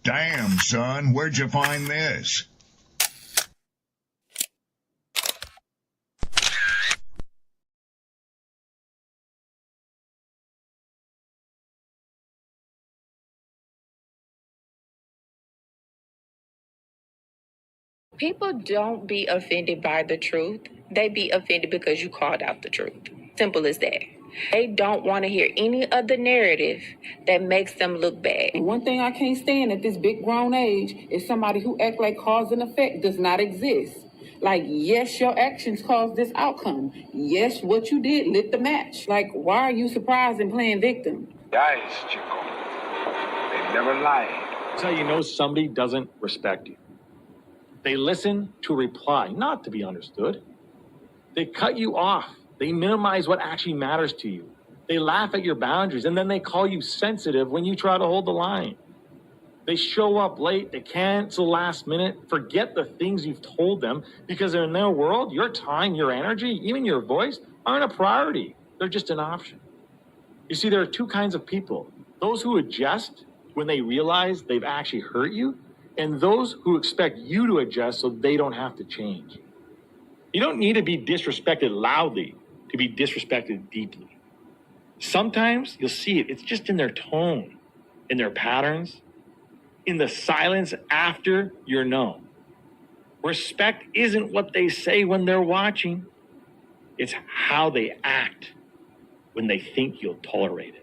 Damn, son, where'd you find this? People don't be offended by the truth. They be offended because you called out the truth. Simple as that. They don't want to hear any other narrative that makes them look bad. One thing I can't stand at this big grown age is somebody who act like cause and effect does not exist. Like, yes, your actions caused this outcome. Yes, what you did lit the match. Like, why are you surprised and playing victim? Guys, Chico, they never lie. That's how you know somebody doesn't respect you. They listen to reply, not to be understood. They cut you off. They minimize what actually matters to you. They laugh at your boundaries, and then they call you sensitive when you try to hold the line. They show up late. They cancel last minute, forget the things you've told them, because in their world, your time, your energy, even your voice aren't a priority. They're just an option. You see, there are two kinds of people. Those who adjust when they realize they've actually hurt you, and those who expect you to adjust so they don't have to change. You don't need to be disrespected loudly to be disrespected deeply. Sometimes you'll see it. It's just in their tone, in their patterns, in the silence after you're known. Respect isn't what they say when they're watching. It's how they act when they think you'll tolerate it.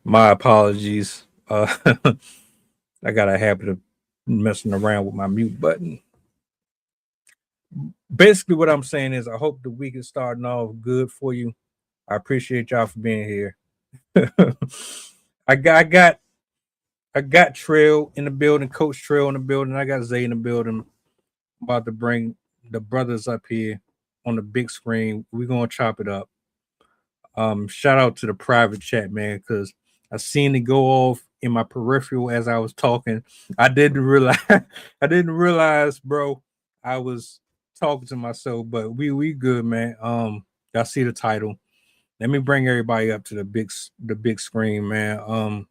My apologies. I got a habit of messing around with my mute button. Basically, what I'm saying is, I hope the week is starting off good for you. I appreciate y'all for being here. I got Trail in the building, Coach Trail in the building. I got Zay in the building. I'm about to bring the brothers up here on the big screen. We're gonna chop it up. Shout out to the private chat, man, because I seen it go off in my peripheral as I was talking. I didn't realize, bro, I was talking to myself, but we good, man. Y'all see the title. Let me bring everybody up to the big screen, man.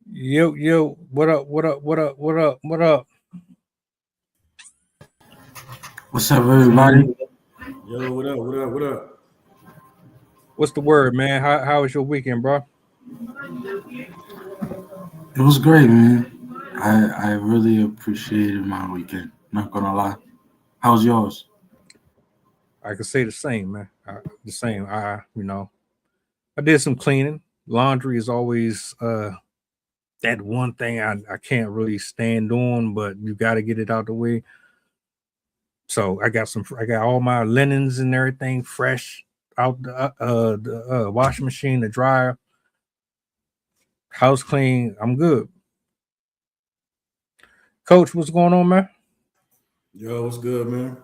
Yo, what up? What up? What's up, everybody? Yo, what up? What's the word, man? How was your weekend, bro? It was great, man. I really appreciated my weekend. Not gonna lie. How's yours? I could say the same, man. The same. I did some cleaning. Laundry is always that one thing I can't really stand doing, but you got to get it out the way. So I got all my linens and everything fresh out the washing machine, the dryer, house clean. I'm good. Coach, what's going on, man? Yo, what's good, man?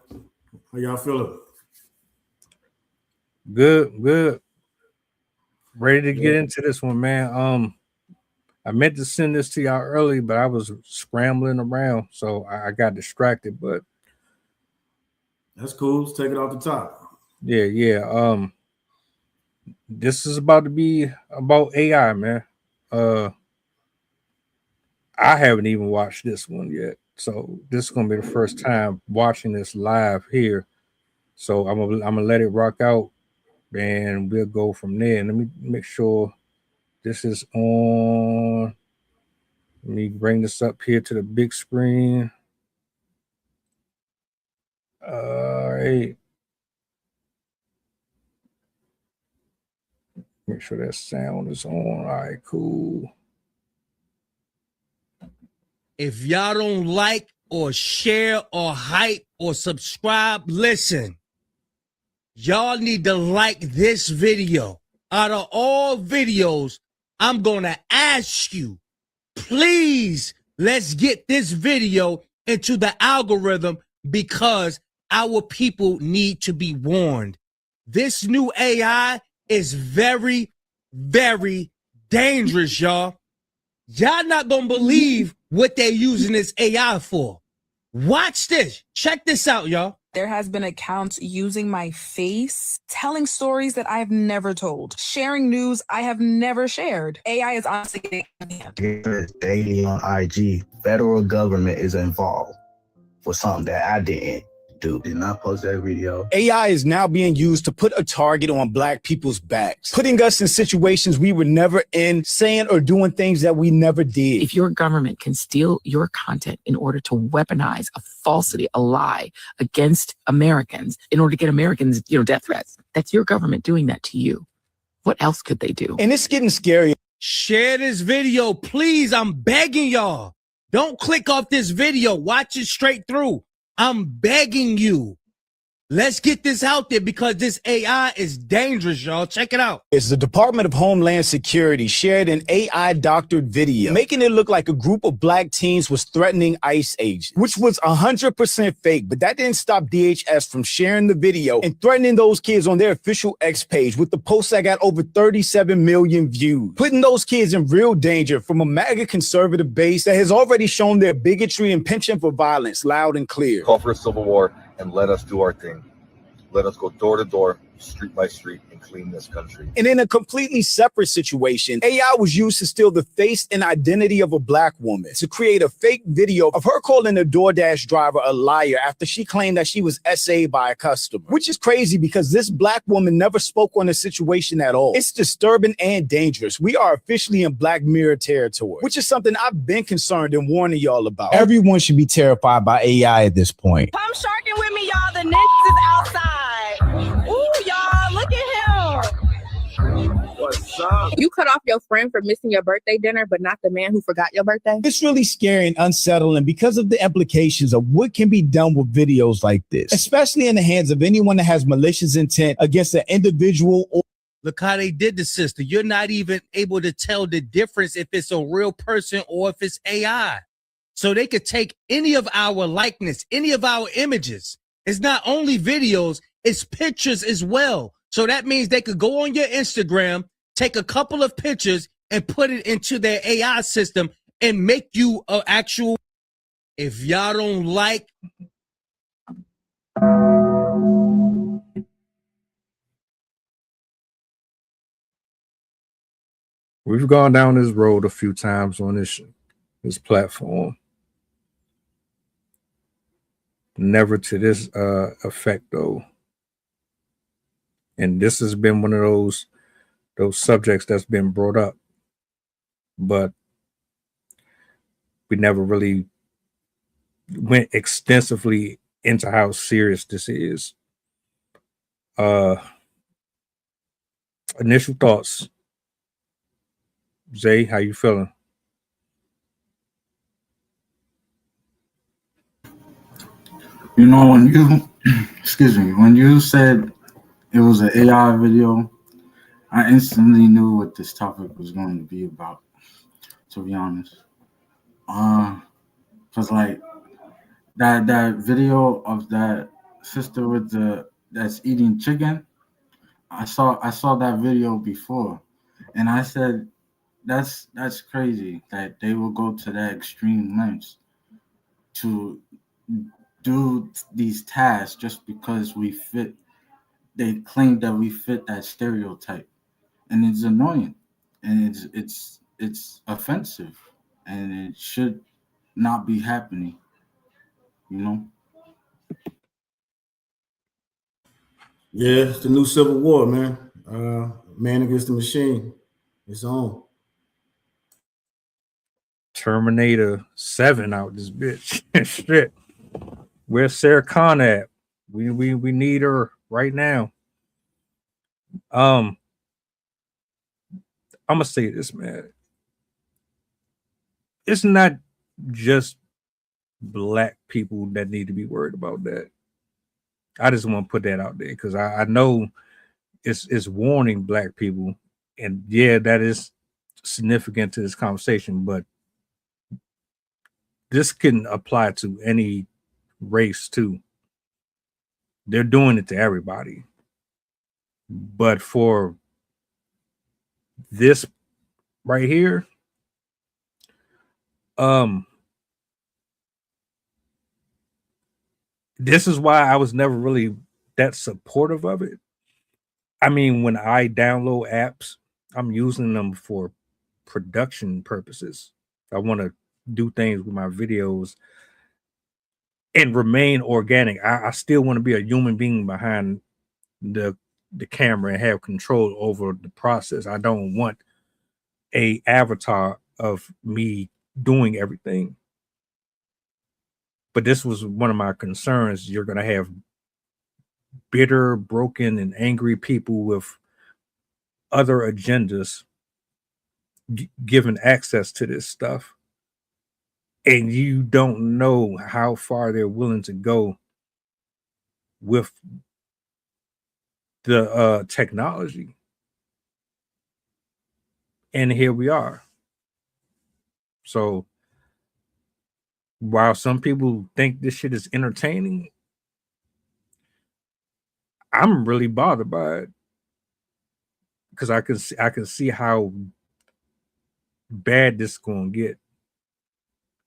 How y'all feeling? Good. Ready to get into this one, man. I meant to send this to y'all early, but I was scrambling around, so I got distracted. But that's cool. Let's take it off the top. Yeah. This is about to be about AI, man. I haven't even watched this one yet. So this is gonna be the first time watching this live here. So I'm gonna let it rock out and we'll go from there. Let me make sure this is on. Let me bring this up here to the big screen. All right. Make sure that sound is on. All right, cool. If y'all don't like or share or hype or subscribe, listen. Y'all need to like this video. Out of all videos, I'm going to ask you, please, let's get this video into the algorithm because our people need to be warned. This new AI is very, very dangerous, y'all. Y'all not going to believe what they're using this AI for. Watch this. Check this out, y'all. There has been accounts using my face, telling stories that I've never told, sharing news I have never shared. AI is honestly getting out of hand. Daily on IG, federal government is involved for something that I didn't do. Did not post that video. AI is now being used to put a target on Black people's backs, putting us in situations we were never in, saying or doing things that we never did. If your government can steal your content in order to weaponize a falsity, a lie against Americans, in order to get Americans, death threats, that's your government doing that to you. What else could they do? And it's getting scary. Share this video, please. I'm begging y'all. Don't click off this video. Watch it straight through. I'm begging you. Let's get this out there because this AI is dangerous, y'all. Check it out. It's the Department of Homeland Security shared an AI doctored video, making it look like a group of Black teens was threatening ICE agents, which was 100% fake. But that didn't stop DHS from sharing the video and threatening those kids on their official X page with the post that got over 37 million views, putting those kids in real danger from a MAGA conservative base that has already shown their bigotry and penchant for violence loud and clear. Call for a civil war and let us do our thing. Let us go door to door, street by street, and clean this country. And in a completely separate situation, AI was used to steal the face and identity of a Black woman to create a fake video of her calling a DoorDash driver a liar after she claimed that she was SA'd by a customer, which is crazy because this Black woman never spoke on the situation at all. It's disturbing and dangerous. We are officially in Black Mirror territory, which is something I've been concerned and warning y'all about. Everyone should be terrified by AI at this point. Come sharking with me, y'all. The ninjas is outside. Ooh, y'all, look at him. What's up? You cut off your friend for missing your birthday dinner, but not the man who forgot your birthday? It's really scary and unsettling because of the implications of what can be done with videos like this, especially in the hands of anyone that has malicious intent against an individual or Look how they did the sister. You're not even able to tell the difference if it's a real person or if it's AI. So they could take any of our likeness, any of our images. It's not only videos, it's pictures as well. So that means they could go on your Instagram, take a couple of pictures and put it into their AI system and make you an actual. If y'all don't like. We've gone down this road a few times on this platform. Never to this effect though. And this has been one of those subjects that's been brought up, but we never really went extensively into how serious this is. Initial thoughts. Zay, how you feeling? You know, when you, when you said it was an AI video, I instantly knew what this topic was going to be about, to be honest. Because like that video of that sister with that's eating chicken, I saw that video before, and I said, that's crazy that they will go to that extreme lengths to do these tasks just because they claim that we fit that stereotype, and it's annoying and it's offensive, and it should not be happening. You know. Yeah, it's the new Civil War, man. Man against the machine. It's on. Terminator 7 out this bitch. Shit. Where's Sarah Connor at? We need her right now. I'm gonna say this, man. It's not just black people that need to be worried about that. I just want to put that out there because I know it's warning black people, and yeah, that is significant to this conversation, but this can apply to any race too. They're doing it to everybody. But for this right here, this is why I was never really that supportive of it. I mean, when I download apps, I'm using them for production purposes. I want to do things with my videos and remain organic. I still want to be a human being behind the camera and have control over the process. I don't want a avatar of me doing everything. But this was one of my concerns. You're going to have bitter, broken, and angry people with other agendas given access to this stuff. And you don't know how far they're willing to go with the technology. And here we are. So while some people think this shit is entertaining, I'm really bothered by it because I can see how bad this is going to get.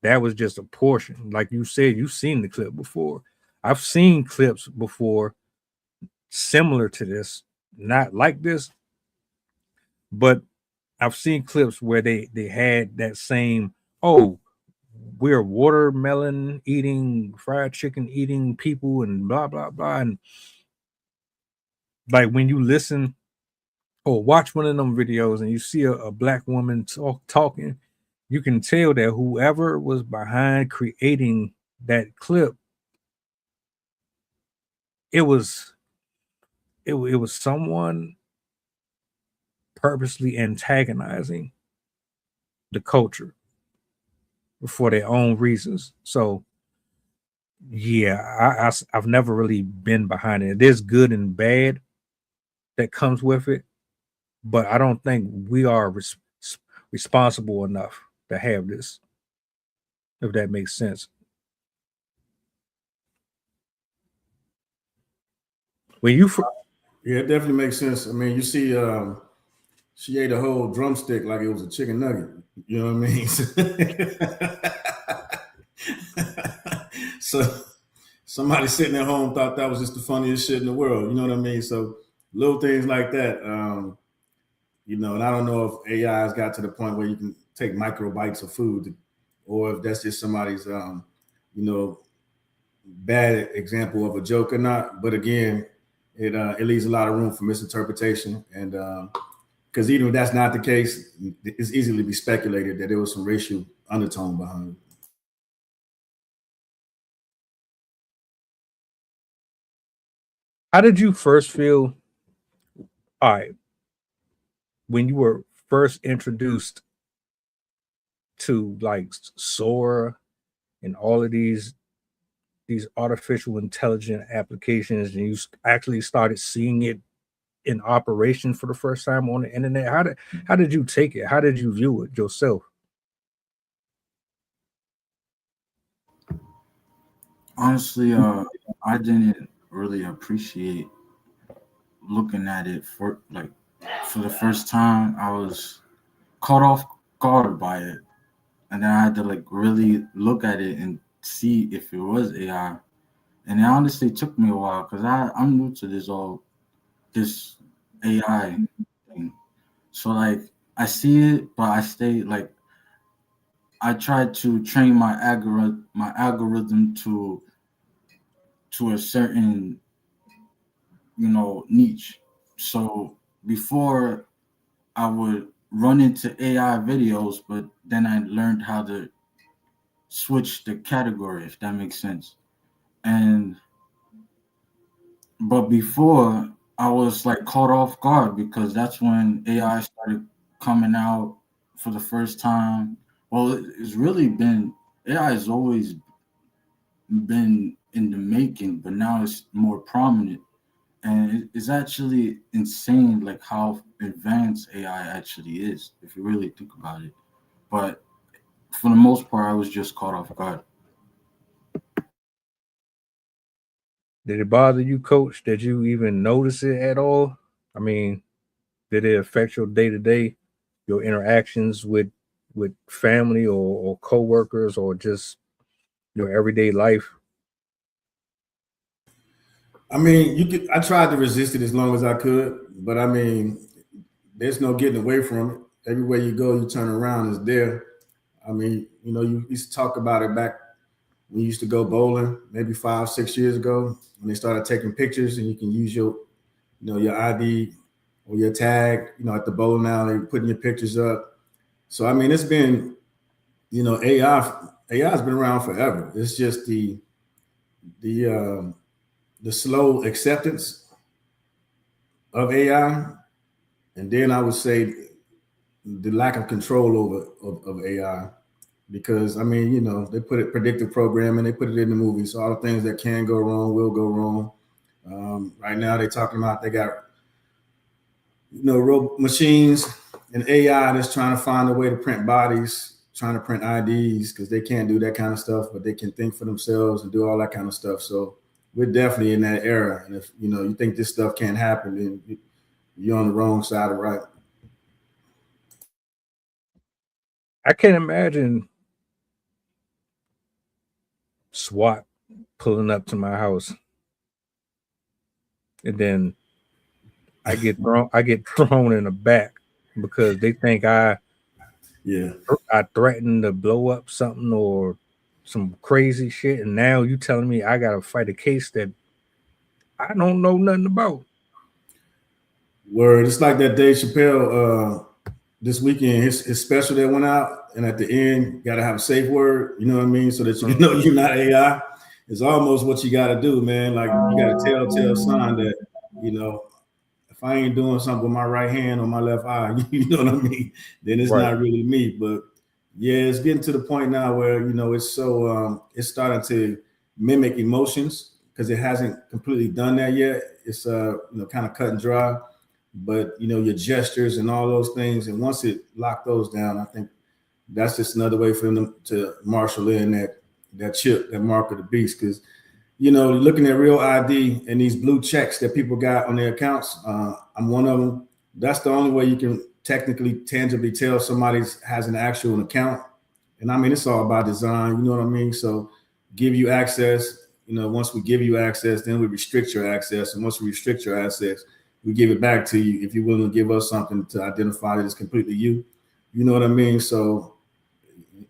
That was just a portion. Like you said, you've seen the clip before. I've seen clips before similar to this, not like this, but I've seen clips where they had that same, oh, we're watermelon eating, fried chicken eating people, and blah blah blah. And like when you listen or watch one of them videos and you see a black woman talking, you can tell that whoever was behind creating that clip, it was someone purposely antagonizing the culture for their own reasons. So yeah, I've never really been behind it. There's good and bad that comes with it, but I don't think we are responsible enough to have this, if that makes sense. When you Yeah, it definitely makes sense. I mean, you see, she ate a whole drumstick like it was a chicken nugget. You know what I mean? So somebody sitting at home thought that was just the funniest shit in the world. You know what I mean? So little things like that. You know, and I don't know if AI has got to the point where you can take micro bites of food, or if that's just somebody's, you know, bad example of a joke or not. But again, it leaves a lot of room for misinterpretation, and because even if that's not the case, it's easily to be speculated that there was some racial undertone behind it. How did you first feel? All right, when you were first introduced to like Sora and all of these artificial intelligent applications, and you actually started seeing it in operation for the first time on the internet, how did you take it? How did you view it yourself? Honestly, I didn't really appreciate looking at it for the first time. I was caught off guard by it, and then I had to like really look at it and see if it was AI. And it honestly took me a while because I'm new to this AI thing. So like I see it, but I stay like I tried to train my algorithm to a certain, niche. So before I would run into AI videos, but then I learned how to switch the category, if that makes sense. And but before I was like caught off guard because that's when AI started coming out for the first time. Well, it's really been AI has always been in the making, but now it's more prominent. And it's actually insane, like how advanced AI actually is, if you really think about it. But for the most part, I was just caught off guard. Did it bother you, Coach? Did you even notice it at all? I mean, did it affect your day to day, your interactions with family or coworkers, or just your everyday life? I mean, I tried to resist it as long as I could, but I mean, there's no getting away from it. Everywhere you go, you turn around, it's there. I mean, you used to talk about it back when you used to go bowling, maybe 5, 6 years ago, when they started taking pictures and you can use your ID or your tag, at the bowling alley, putting your pictures up. So I mean, it's been, AI has been around forever. It's just the the slow acceptance of AI, and then I would say the lack of control of AI. Because I mean, they put it predictive programming, they put it in the movie, so all the things that can go wrong will go wrong. Right now, they're talking about they got machines and AI that's trying to find a way to print bodies, trying to print IDs because they can't do that kind of stuff, but they can think for themselves and do all that kind of stuff. So we're definitely in that era. And if you think this stuff can't happen, then you're on the wrong side of right. I can't imagine SWAT pulling up to my house, and then I get thrown in the back because they think I threatened to blow up something or some crazy shit, and now you telling me I gotta fight a case that I don't know nothing about. Word, it's like that Dave Chappelle this weekend, his special that went out, and at the end, got to have a safe word. You know what I mean, so that you know you're not AI. It's almost what you got to do, man. Like you got a telltale sign that if I ain't doing something with my right hand or my left eye, you know what I mean, then it's not really me. But yeah, it's getting to the point now where it's so it's starting to mimic emotions because it hasn't completely done that yet. It's kind of cut and dry, but your gestures and all those things, and once it locked those down, I think that's just another way for them to marshal in that chip, that mark of the beast. Because looking at real ID and these blue checks that people got on their accounts, I'm one of them. That's the only way you can technically, tangibly tell somebody has an actual account. And I mean, it's all about design, you know what I mean? So give you access, once we give you access, then we restrict your access. And once we restrict your access, we give it back to you if you're willing to give us something to identify that it's completely you. You know what I mean? So,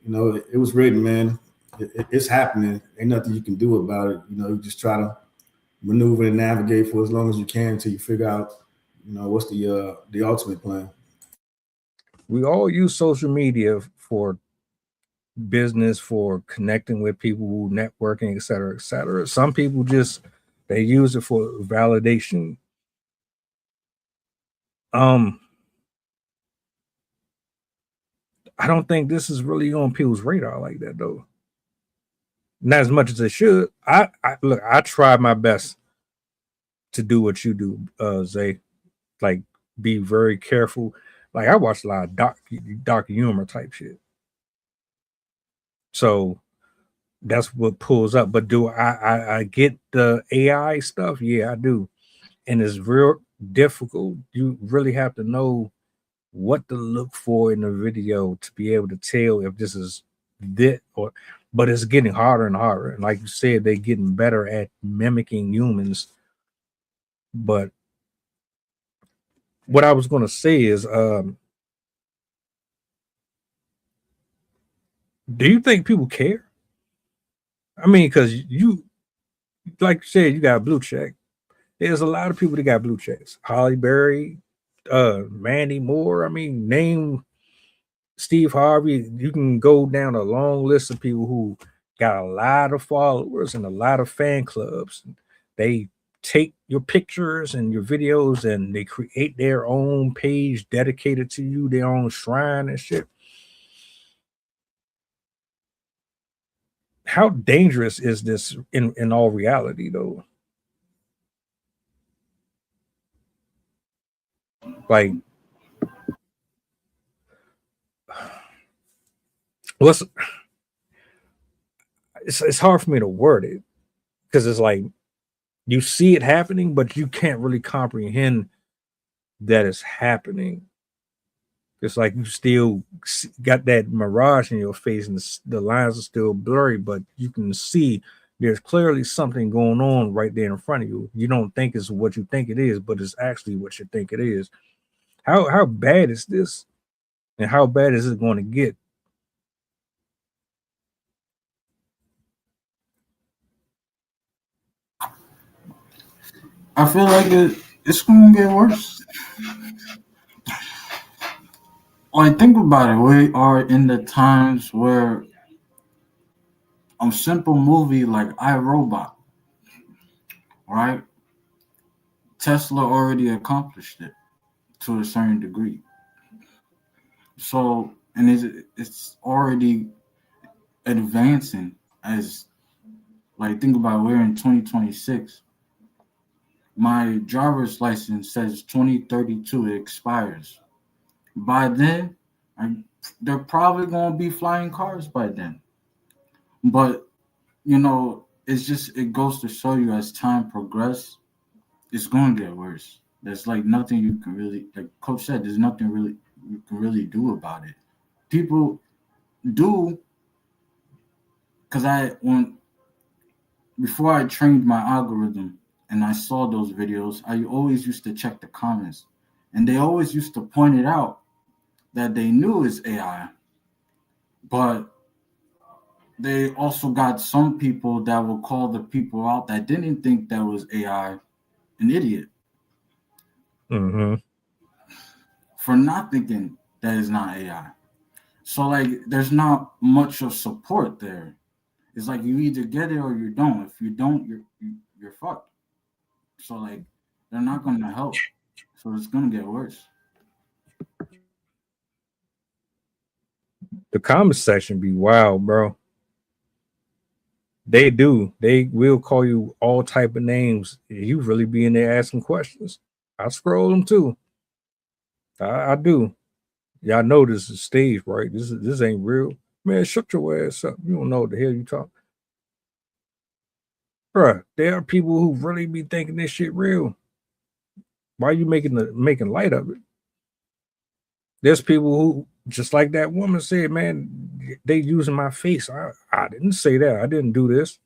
it was written, man. It's happening. Ain't nothing you can do about it. You just try to maneuver and navigate for as long as you can until you figure out, what's the ultimate plan. We all use social media for business, for connecting with people, networking, et cetera, et cetera. Some people they use it for validation. I don't think this is really on people's radar like that, though. Not as much as it should. I look, I try my best to do what you do, Zay. Like, be very careful. Like, I watch a lot of dark humor type shit. So that's what pulls up. But do I get the AI stuff? Yeah, I do. And it's real difficult. You really have to know what to look for in the video to be able to tell if this is but it's getting harder and harder. And like you said, they're getting better at mimicking humans. But what I was going to say is, Do you think people care? I mean, because you, like you said, you got a blue check. There's a lot of people that got blue checks. Holly Berry, Mandy Moore. I mean, name Steve Harvey. You can go down a long list of people who got a lot of followers and a lot of fan clubs. They take your pictures and your videos and they create their own page dedicated to you, their own shrine and shit. How dangerous is this in all reality though? Like, what's it's hard for me to word it because it's like you see it happening, but you can't really comprehend that it's happening. It's like you still got that mirage in your face, and the lines are still blurry, but you can see there's clearly something going on right there in front of you. You don't think it's what you think it is, but it's actually what you think it is. How bad is this, and how bad is it going to get? I feel like it's gonna get worse. Like, think about it. We are in the times where a simple movie like iRobot, right? Tesla already accomplished it to a certain degree. So, and it's already advancing as, like, think about it, we're in 2026. My driver's license says 2032 it expires. By then, they're probably going to be flying cars by then. But, it goes to show you as time progresses, it's going to get worse. There's like nothing you can really, like Coach said, there's nothing really you can really do about it. People do, because before I trained my algorithm and I saw those videos, I always used to check the comments, and they always used to point it out that they knew it's AI, but they also got some people that will call the people out that didn't think that was AI an idiot for not thinking that it's not AI. So, like, there's not much of support there. It's like you either get it or you don't. If you don't, you're fucked. So, like, they're not going to help. So it's going to get worse. The comment section be wild, bro. They do. They will call you all type of names. You really be in there asking questions. I scroll them too. I do. Y'all know this is stage, right? This ain't real. Man, shut your ass up. You don't know what the hell you talk. Bruh, there are people who really be thinking this shit real. Why are you making light of it? There's people who, just like that woman said, man, they using my face. I didn't say that. I didn't do this.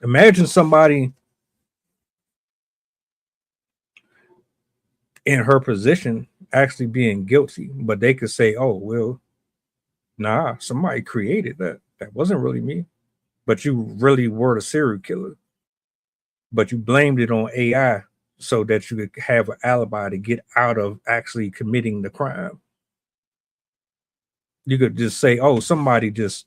Imagine somebody in her position actually being guilty, but they could say, oh, well, nah, somebody created that. That wasn't really me. But you really were the serial killer. But you blamed it on AI so that you could have an alibi to get out of actually committing the crime. You could just say, oh, somebody just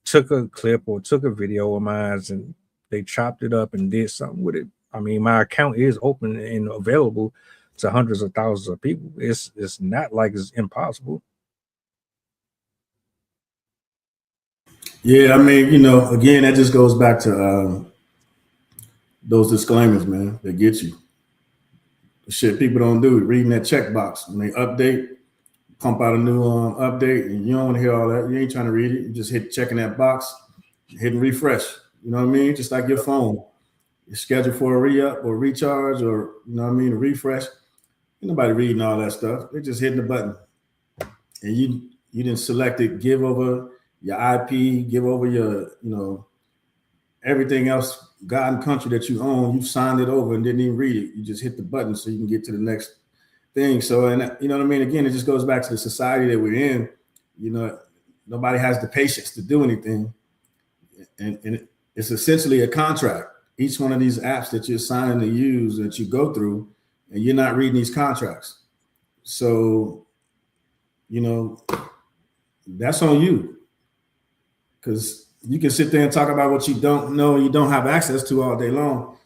took a clip or took a video of mine and they chopped it up and did something with it. I mean, my account is open and available to hundreds of thousands of people. It's not like it's impossible. Yeah, I mean, again, that just goes back to those disclaimers, man, that get you. The shit people don't do, reading that checkbox when they update, pump out a new update, and you don't want to hear all that. You ain't trying to read it. You just checking that box, hitting refresh. You know what I mean? Just like your phone. You're scheduled for a re-up or recharge or, a refresh. Ain't nobody reading all that stuff. They're just hitting the button. And you didn't select it, give over your IP, give over your, everything else, God and country that you own, you signed it over and didn't even read it. You just hit the button so you can get to the next thing. So, and you know what I mean? Again, it just goes back to the society that we're in. nobody has the patience to do anything. And it's essentially a contract. Each one of these apps that you're signing to use, that you go through, and you're not reading these contracts. So, that's on you. Because you can sit there and talk about what you don't know, you don't have access to all day long.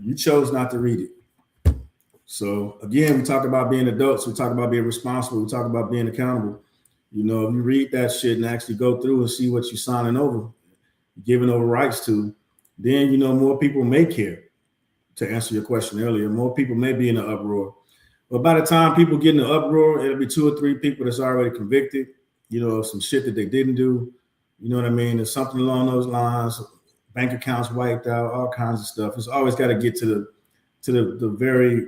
You chose not to read it. So again, we talk about being adults, we talk about being responsible, we talk about being accountable. If you read that shit and actually go through and see what you're signing over, giving over rights to, then more people may care. To answer your question earlier, more people may be in an uproar. But by the time people get in the uproar, it'll be 2 or 3 people that's already convicted, of some shit that they didn't do. You know what I mean? There's something along those lines, bank accounts wiped out, all kinds of stuff. It's always got to get to the very,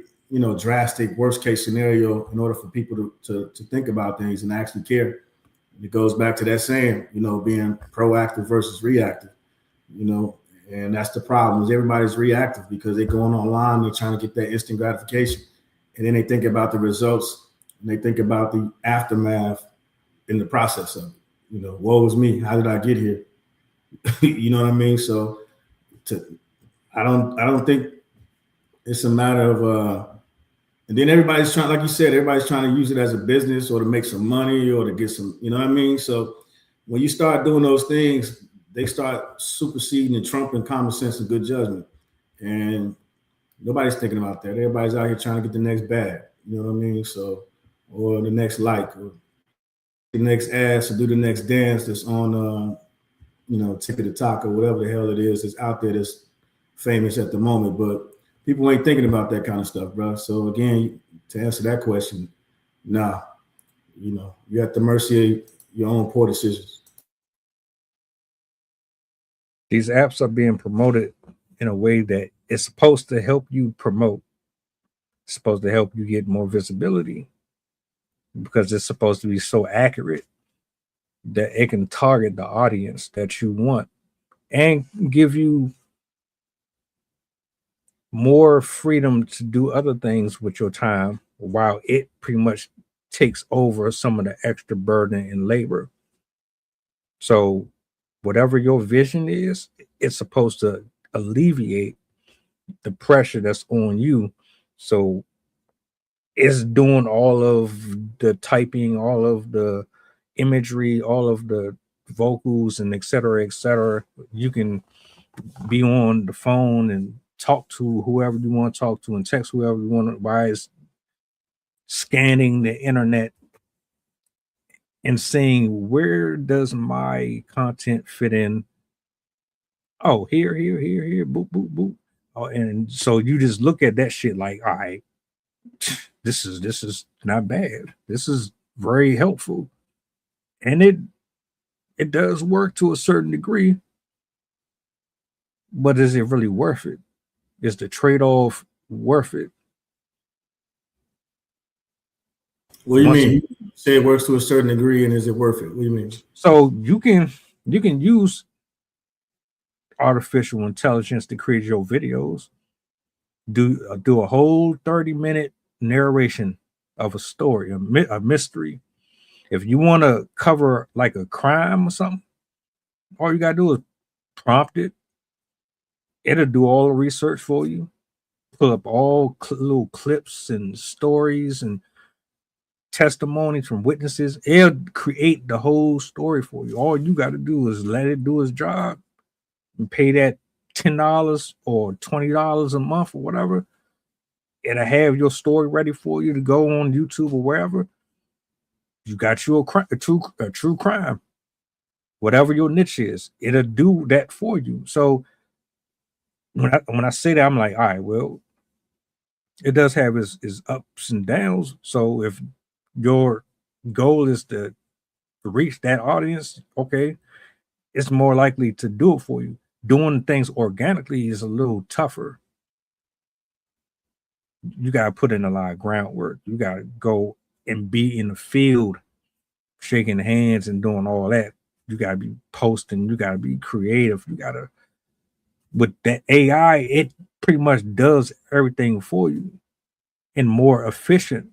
drastic worst case scenario in order for people to think about things and actually care. It goes back to that saying, being proactive versus reactive, and that's the problem is everybody's reactive because they're going online, they're trying to get that instant gratification. And then they think about the results and they think about the aftermath in the process of it. Woe is me. How did I get here? You know what I mean? So I don't think it's a matter of, and then everybody's trying, like you said, everybody's trying to use it as a business or to make some money or to get some, you know what I mean? So when you start doing those things, they start superseding and trumping common sense and good judgment. And nobody's thinking about that. Everybody's out here trying to get the next bag, you know what I mean? So, or the next like, or the next ass, or do the next dance that's on, Ticket to Talk or whatever the hell it is that's out there that's famous at the moment. But people ain't thinking about that kind of stuff, bro. So again, to answer that question, nah, you're at the mercy of your own poor decisions. These apps are being promoted in a way that it's supposed to help you promote. It's supposed to help you get more visibility because it's supposed to be so accurate that it can target the audience that you want and give you more freedom to do other things with your time while it pretty much takes over some of the extra burden and labor. So whatever your vision is, it's supposed to alleviate the pressure that's on you. So it's doing all of the typing, all of the imagery, all of the vocals, and et cetera, et cetera. You can be on the phone and talk to whoever you want to talk to and text whoever you want to, while it's scanning the internet and saying, where does my content fit in? Oh, here, boop, boop, boop. Oh, and so you just look at that shit like, all right, this is not bad. This is very helpful. And it does work to a certain degree, but is it really worth it? Is the trade-off worth it? What do you mean? You say it works to a certain degree, and is it worth it? What do you mean? So you can use artificial intelligence to create your videos. Do a whole 30-minute narration of a story, a mystery. If you want to cover like a crime or something, all you gotta do is prompt it. It'll do all the research for you. Pull up all little clips and stories and testimonies from witnesses. It'll create the whole story for you. All you got to do is let it do its job and pay that $10 or $20 a month or whatever. It'll have your story ready for you to go on YouTube or wherever. You got you a true crime, whatever your niche is. It'll do that for you. So when I say that, I'm like, all right, well, it does have its ups and downs. So if your goal is to reach that audience, okay, it's more likely to do it for you. Doing things organically is a little tougher. You got to put in a lot of groundwork. You got to go and be in the field, shaking hands and doing all that. You got to be posting. You got to be creative. You got to, with that AI, it pretty much does everything for you and more efficient,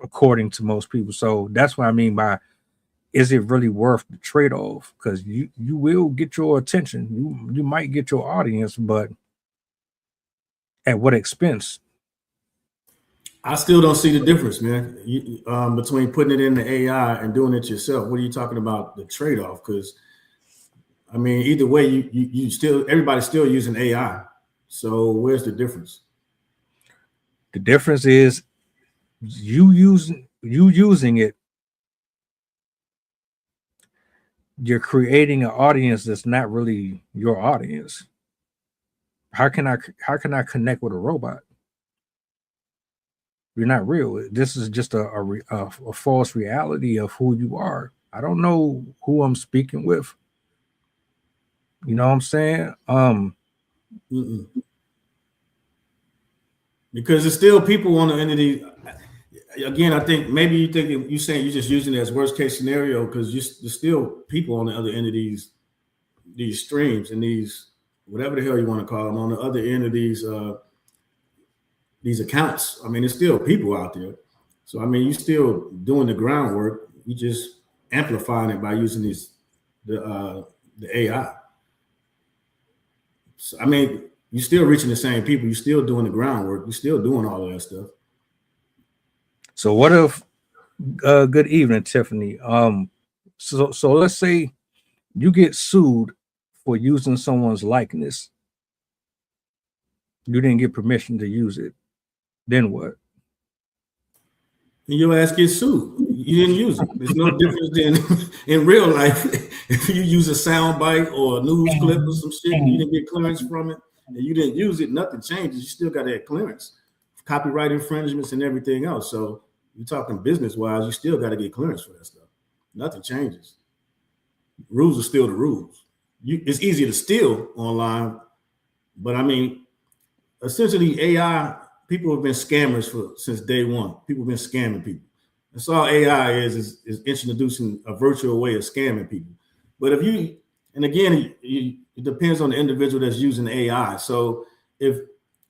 according to most people. So that's what I mean by is it really worth the trade-off? Because you will get your attention, you might get your audience, but at what expense? I still don't see the difference, man, between putting it in the AI and doing it yourself. What are you talking about, the trade-off? Because I mean, either way, you still, everybody's still using AI. So where's the difference? The difference is you using it, you're creating an audience that's not really your audience. How can I connect with a robot? You're not real. This is just a false reality of who you are. I don't know who I'm speaking with. You know what I'm saying? Mm-mm. Because there's still people on the end of the. Again, I think maybe you're saying you're just using it as worst case scenario because there's still people on the other end of these streams and these whatever the hell you want to call them on the other end of these accounts. I mean, there's still people out there. So I mean, you're still doing the groundwork. You just amplifying it by using the AI. So, I mean, you're still reaching the same people. You're still doing the groundwork. You're still doing all of that stuff. So what if? Good evening, Tiffany. So let's say you get sued for using someone's likeness. You didn't get permission to use it. Then what? And your ass gets sued. You didn't use it. There's no difference than in real life. If you use a sound bite or a news clip or some shit and you didn't get clearance from it and you didn't use it, nothing changes. You still got that clearance. Copyright infringements and everything else. So you're talking business-wise, you still got to get clearance for that stuff. Nothing changes. Rules are still the rules. It's easy to steal online, but I mean, essentially AI, people have been scammers since day one. People have been scamming people. That's all AI is introducing a virtual way of scamming people. But and again, it depends on the individual that's using AI. So if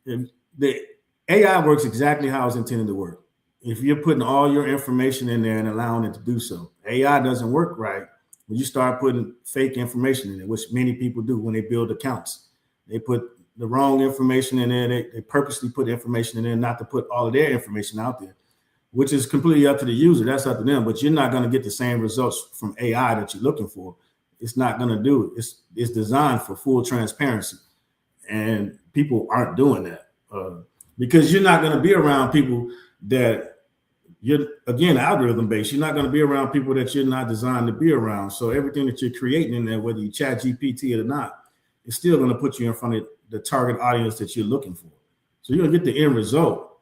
the AI works exactly how it's intended to work, if you're putting all your information in there and allowing it to do so, AI doesn't work right when you start putting fake information in it, which many people do when they build accounts. They put the wrong information in there. They purposely put information in there not to put all of their information out there, which is completely up to the user. That's up to them. But you're not going to get the same results from AI that you're looking for. It's not going to do it. It's designed for full transparency, and people aren't doing that because you're not going to be around people that you're, again, algorithm based. You're not going to be around people that you're not designed to be around. So everything that you're creating in there, whether you chat GPT it or not, it's still going to put you in front of the target audience that you're looking for. So you're going to get the end result.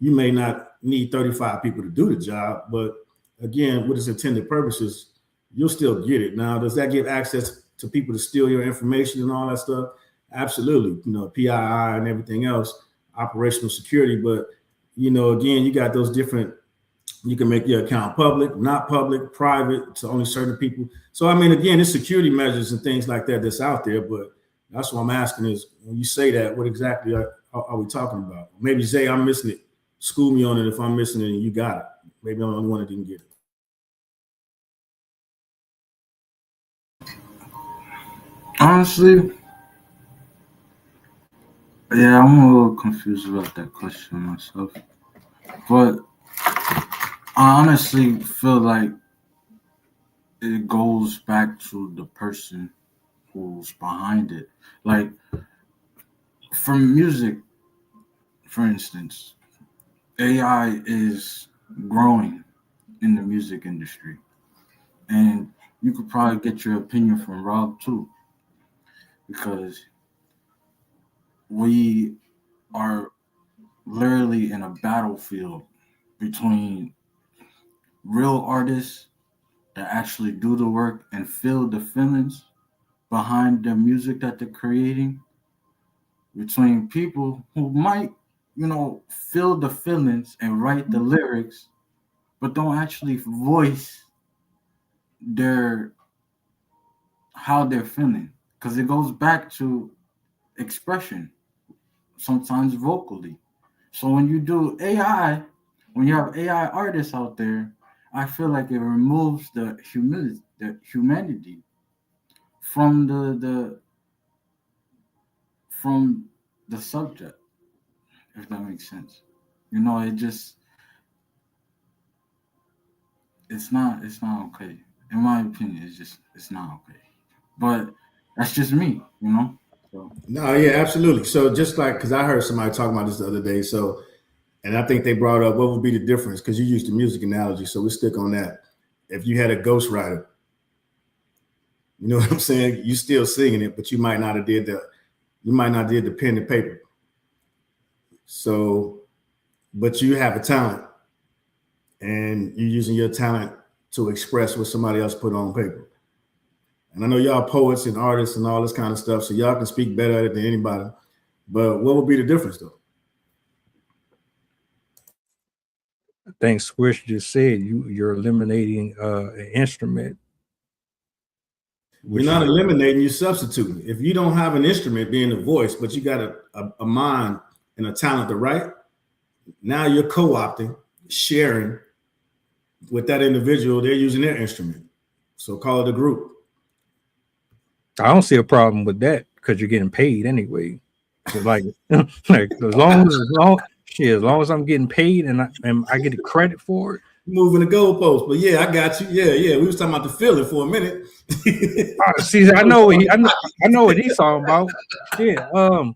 You may not need 35 people to do the job, but again, with its intended purposes, you'll still get it. Now, does that give access to people to steal your information and all that stuff? Absolutely. You know, PII and everything else, operational security. But, you know, again, you got those different, you can make your account public, not public, private to only certain people. So, I mean, again, it's security measures and things like that that's out there. But that's what I'm asking is, when you say that, what exactly are we talking about? Maybe, Zay, I'm missing it. School me on it if I'm missing it and you got it. Maybe I'm the only one that didn't get it. Honestly, yeah, I'm a little confused about that question myself. But I honestly feel like it goes back to the person who's behind it. Like, from music, for instance, AI is growing in the music industry. And you could probably get your opinion from Rob too, because we are literally in a battlefield between real artists that actually do the work and feel the feelings behind the music that they're creating, between people who might, feel the feelings and write the lyrics, but don't actually voice how they're feeling. Because it goes back to expression, sometimes vocally. So when you do AI, when you have AI artists out there I feel like it removes the humanity from the subject, if that makes sense. You know, it's not okay. In my opinion, it's not okay. But that's just me, you know. So No, yeah, absolutely. So just like, because I heard somebody talking about this the other day. So, and I think they brought up what would be the difference, because you used the music analogy. So we stick on that. If you had a ghostwriter, you know what I'm saying? You still singing it, but you might not have did the pen and paper. So, but you have a talent, and you're using your talent to express what somebody else put on paper. And I know y'all poets and artists and all this kind of stuff, so y'all can speak better at it than anybody. But what would be the difference, though? I think Squish just said you're eliminating an instrument. You're not eliminating, you're substituting. If you don't have an instrument being the voice, but you got a mind and a talent to write, now you're co-opting, sharing with that individual. They're using their instrument. So call it a group. I don't see a problem with that because you're getting paid anyway. So like, like as long as I'm getting paid and I get the credit for it. Moving the goalpost, but yeah, I got you. Yeah. We was talking about the feeling for a minute. See, I know what he's talking about. Yeah.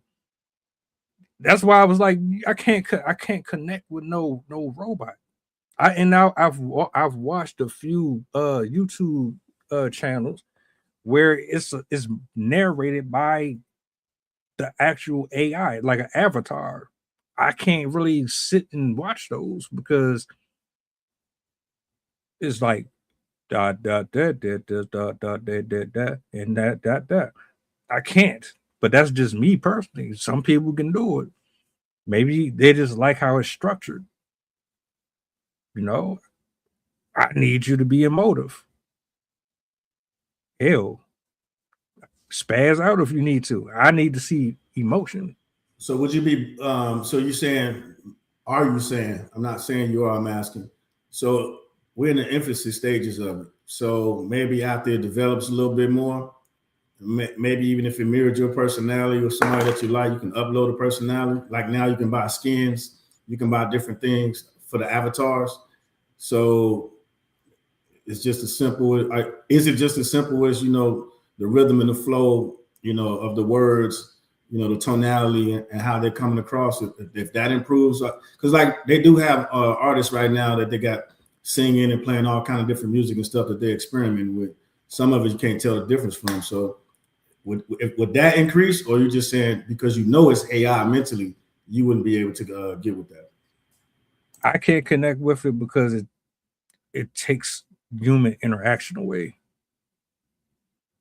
That's why I was like, I can't connect with no robot. I've watched a few YouTube channels where it's narrated by the actual AI, like an avatar. I can't really sit and watch those because it's like dot dot dot dot dot dot dot dot and that. I can't. But that's just me personally. Some people can do it. Maybe they just like how it's structured. You know, I need you to be emotive. Hell, spaz out if you need to. I need to see emotion. So would you be so you saying, are you saying, I'm not saying you are, I'm asking. So we're in the infancy stages of it. So maybe after it develops a little bit more, maybe even if it mirrored your personality or somebody that you like, you can upload a personality. Like now you can buy skins, you can buy different things for the avatars. So it's just as simple. Is it just as simple as, the rhythm and the flow, of the words, the tonality and how they're coming across? If that improves, because like they do have artists right now that they got singing and playing all kind of different music and stuff that they're experimenting with. Some of it you can't tell the difference from. So would that increase, or you just saying because it's AI mentally, you wouldn't be able to get with that? I can't connect with it because it takes human interaction away.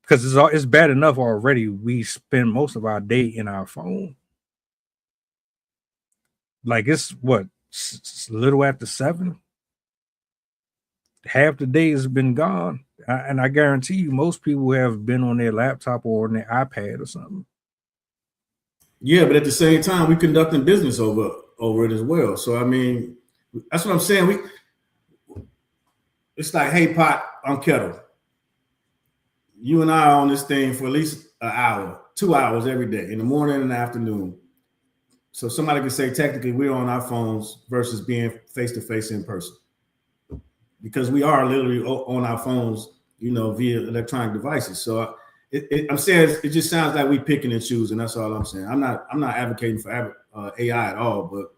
Because it's bad enough already. We spend most of our day in our phone. Like it's a little after 7. Half the day has been gone, and I guarantee you, most people have been on their laptop or on their iPad or something. Yeah, but at the same time, we're conducting business over it as well. So I mean, that's what I'm saying. It's like, hey, pot, I'm kettle. You and I are on this thing for at least an hour, 2 hours every day, in the morning and the afternoon. So somebody could say technically we're on our phones versus being face to face in person, because we are literally on our phones, via electronic devices. So I'm saying it just sounds like we picking and choosing. That's all I'm saying. I'm not advocating for AI at all, but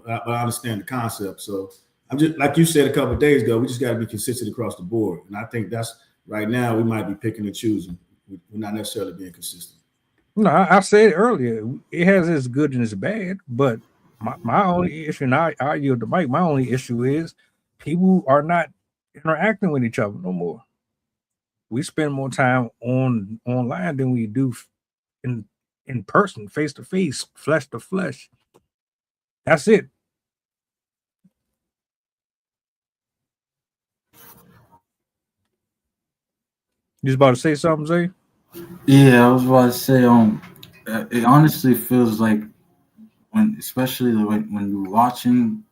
I understand the concept. So I'm just, like you said a couple of days ago, we just got to be consistent across the board. And I think that's right now we might be picking and choosing. We're not necessarily being consistent. No, I said earlier, it has its good and its bad, but my only issue, and I yield the mic, my only issue is people are not interacting with each other no more. We spend more time online than we do in person, face to face, flesh to flesh. That's it. You was about to say something, Zay? yeah, I was about to say, it honestly feels like especially when you're watching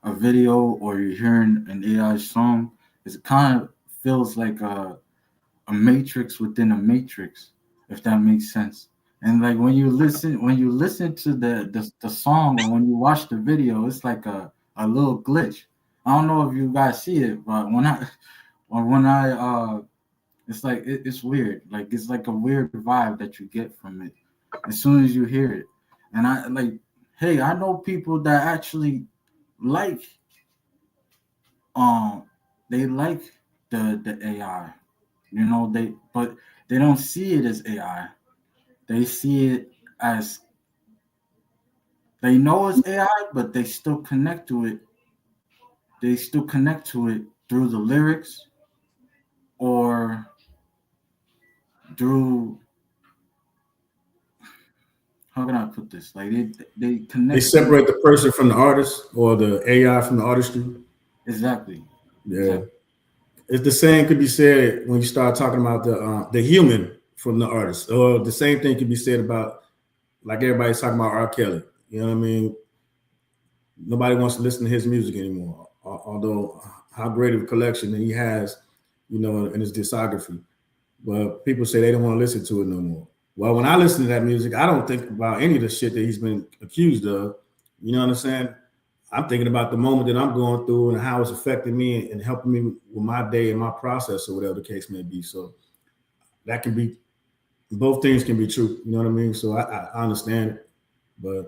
a video or you're hearing an AI song, it kind of feels like a matrix within a matrix, if that makes sense. And like when you listen to the song or when you watch the video, it's like a little glitch. I don't know if you guys see it, but when I it's like it's weird. Like it's like a weird vibe that you get from it as soon as you hear it. And I like, hey, I know people that actually like they like the AI. You know, but they don't see it as AI. They see it as they know it's AI, but they still connect to it. They still connect to it through the lyrics or through how can I put this? Like they They connect to separate the person from the artist or the AI from the artistry. exactly. Yeah. Exactly. It's the same could be said when you start talking about the human from the artist, or the same thing could be said about like everybody's talking about R. Kelly. You know what I mean? Nobody wants to listen to his music anymore, although how great of a collection that he has, you know, in his discography. But people say they don't want to listen to it no more. Well, when I listen to that music, I don't think about any of the shit that he's been accused of. You know what I'm saying? I'm thinking about the moment that I'm going through and how it's affecting me and helping me with my day and my process or whatever the case may be. So that can be, both things can be true. You know what I mean? So I understand it, but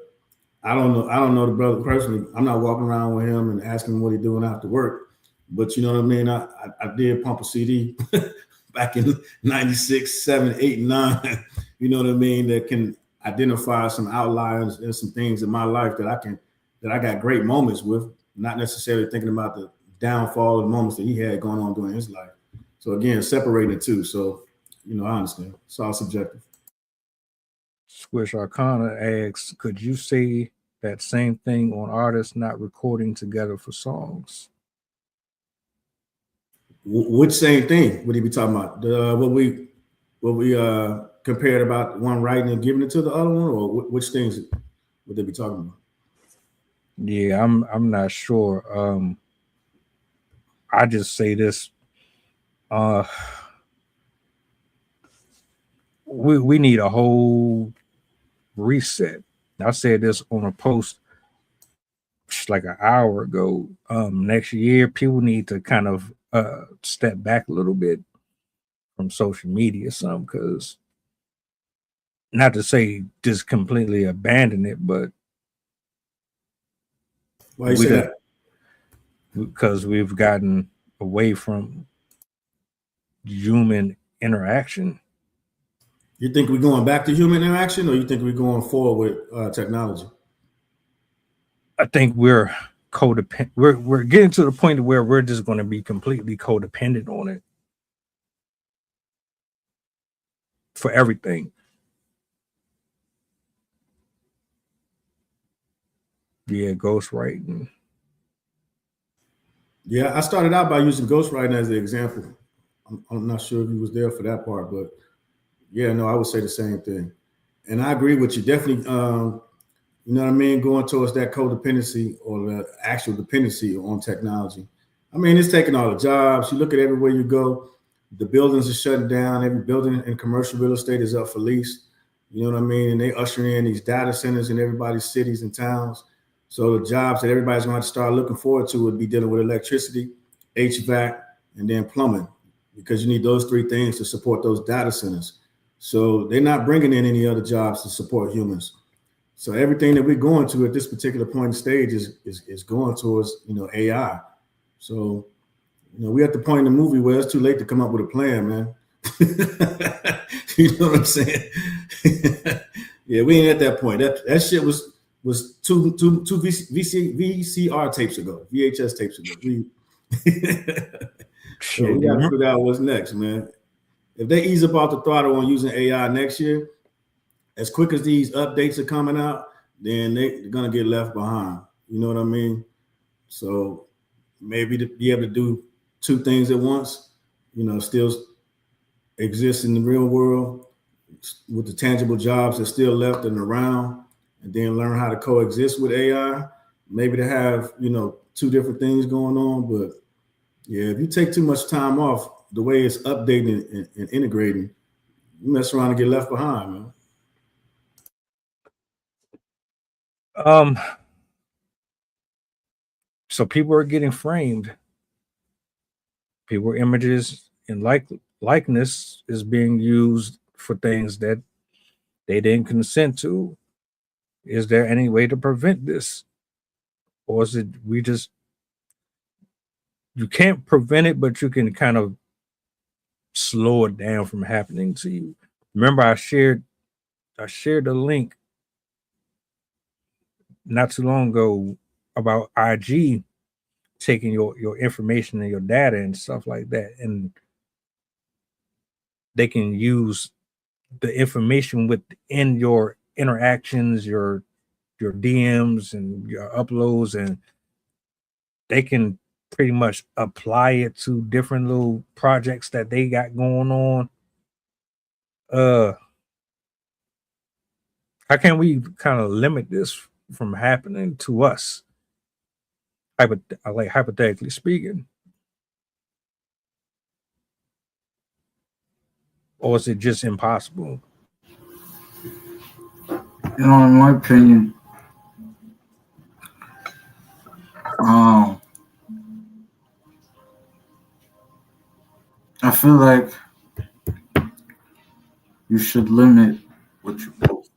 I don't know. I don't know the brother personally. I'm not walking around with him and asking him what he's doing after work. But you know what I mean? I did pump a CD back in 96, 7, 8, and 9. You know what I mean? That can identify some outliers and some things in my life that I got great moments with, not necessarily thinking about the downfall and moments that he had going on during his life. So again, separating the two. So, you know, I understand. It's all subjective. Swish Arcana asks, could you say that same thing on artists not recording together for songs? Which same thing would he be talking about? What we compared about one writing and giving it to the other one, or which things would they be talking about? Yeah, I'm not sure. I just say this. We need a whole reset. I said this on a post like an hour ago. Next year, people need to kind of step back a little bit from social media, some, because not to say just completely abandon it, but why you say that? Because we've gotten away from human interaction. You think we're going back to human interaction, or you think we're going forward with technology? I think we're codependent. We're getting to the point where we're just going to be completely codependent on it for everything. Yeah, ghostwriting. Yeah, I started out by using ghostwriting as the example. I'm not sure if you was there for that part, but yeah, no, I would say the same thing. And I agree with you. Definitely, you know what I mean? Going towards that codependency or the actual dependency on technology. I mean, it's taking all the jobs. You look at everywhere you go, the buildings are shutting down. Every building in commercial real estate is up for lease. You know what I mean? And they ushering in these data centers in everybody's cities and towns. So the jobs that everybody's going to have to start looking forward to would be dealing with electricity, HVAC, and then plumbing, because you need those three things to support those data centers. So they're not bringing in any other jobs to support humans. So everything that we're going to at this particular point in stage is going towards, you know, AI. So, you know, we're at the point in the movie where it's too late to come up with a plan, man. You know what I'm saying? Yeah, we ain't at that point. That shit was two VCR tapes ago, VHS tapes ago. So we got to figure out what's next, man. If they ease up off the throttle on using AI next year, as quick as these updates are coming out, then they're gonna get left behind. You know what I mean? So maybe to be able to do two things at once, you know, still exist in the real world with the tangible jobs that still left and around, and then learn how to coexist with AI. Maybe to have, you know, two different things going on. But yeah, if you take too much time off, the way it's updating and integrating, you mess around and get left behind, man. So people are getting framed. People images and likeness is being used for things that they didn't consent to. Is there any way to prevent this? Or is it you can't prevent it, but you can kind of slow it down from happening to you. Remember, I shared a link not too long ago about IG taking your information and your data and stuff like that, and they can use the information within your interactions, your DMs and your uploads, and they can pretty much apply it to different little projects that they got going on. How can we kind of limit this from happening to us? Hypothetically speaking. Or is it just impossible? You know, in my opinion, I feel like you should limit what you post.